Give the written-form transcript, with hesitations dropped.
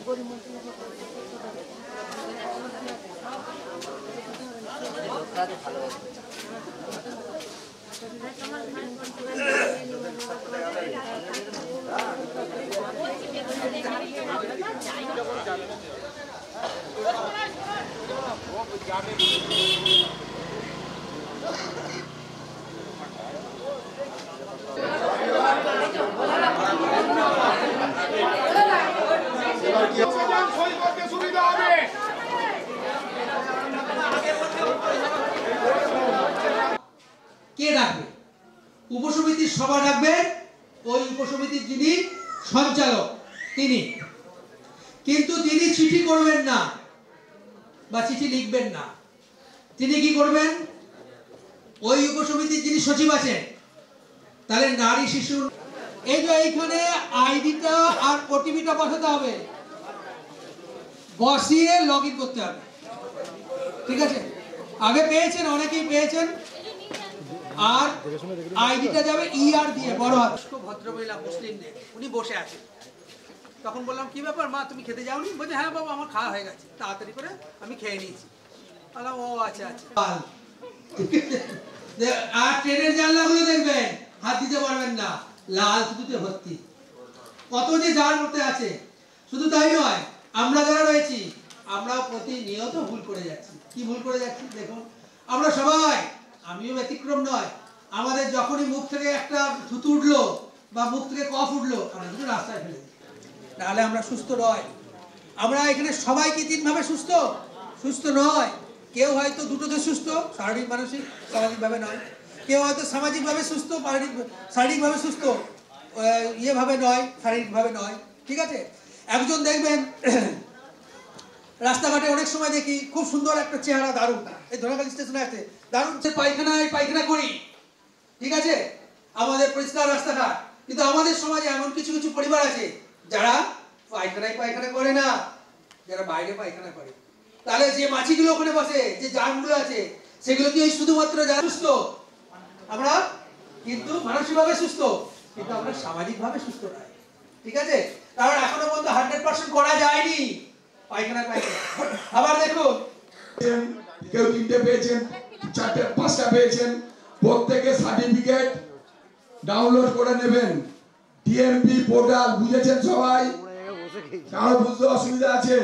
কে ডাকবে? উপসমিতির সভা ডাকবেন ওই উপসমিতির যিনি সঞ্চালক তিনি, কিন্তু তিনি চিঠি করবেন না বা চিঠি লিখবেন না। তিনি কি করবেন? ওই উপসমিতির যিনি সচিব আছেন, তাহলে নারী শিশু এই যে এইখানে আইডিটা আর ওটিপিটা বসাতে হবে, বসিয়ে লগ ইন করতে হবে। ঠিক আছে? আগে পেয়েছেন, অনেকেই পেয়েছেন। আর আইডিটা যাবে ইআর দিয়ে, বড় হাত। ভদ্রমহিলা মুসলিম নেই, উনি বসে আছেন। তখন বললাম কি ব্যাপার মা, তুমি খেতে যাওনি? বলছে হ্যাঁ বাবা, আমার খাওয়া হয়ে গেছে, তাড়াতাড়ি করে আমি খেয়ে নিয়েছি। বললাম ও আচ্ছা আচ্ছা। আর ট্রেনের জানলাগুলো দেখবেন, হাত দিতে পারবেন না, লাল সুতোতে ভর্তি। কত যে যার মধ্যে আছে। শুধু তাই নয়, আমরা যারা রয়েছি আমরাও প্রতিনিয়ত ভুল করে যাচ্ছি। কি ভুল করে যাচ্ছি দেখুন, আমরা সবাই, আমিও ব্যতিক্রম নয়, আমাদের যখনই মুখ থেকে একটা থুতু উঠলো বা মুখ থেকে কফ উঠলো, আমরা কিন্তু রাস্তায় ফেলে দিই। তাহলে আমরা সুস্থ নয়। আমরা এখানে সবাই কি তিনভাবে সুস্থ? সুস্থ নয়। কেউ হয়তো দুটোতে সুস্থ, শারীরিক মানসিক, সামাজিকভাবে নয়। কেউ হয়তো সামাজিকভাবে সুস্থ, শারীরিকভাবে সুস্থ, ইয়েভাবে নয়, শারীরিকভাবে নয়। ঠিক আছে? একজন দেখবেন রাস্তাঘাটে অনেক সময় দেখি খুব সুন্দর একটা চেহারা, দারুণ, এই ধনাখালী স্টেশনে আছে, দারুণ পায়খানা করি। ঠিক আছে? আমাদের পরিষ্কার রাস্তাঘাট, কিন্তু আমাদের সমাজে এমন কিছু কিছু পরিবার আছে যারা পায়খানা করে না, যারা বাইরে পায়খানা করে। তাহলে যে মাছিগুলো ওখানে বসে, যে জার্মগুলো আছে, সেগুলো কি শুধুমাত্র যারা সুস্থ? আমরা কিন্তু মানসিকভাবে সুস্থ, কিন্তু আমরা সামাজিকভাবে সুস্থ নয়। ঠিক আছে? কারণ এখনো পর্যন্ত 100% করা যায়নি পায়খানা। আবার দেখুন, কেউ 3টে পেয়েছেন, 4টে 5টা পেয়েছেন, প্রত্যেকে সার্টিফিকেট ডাউনলোড করে নেবেন। ডিএমপি পোর্টাল, বুঝেছেন সবাই? কারো বুঝতে অসুবিধা আছে?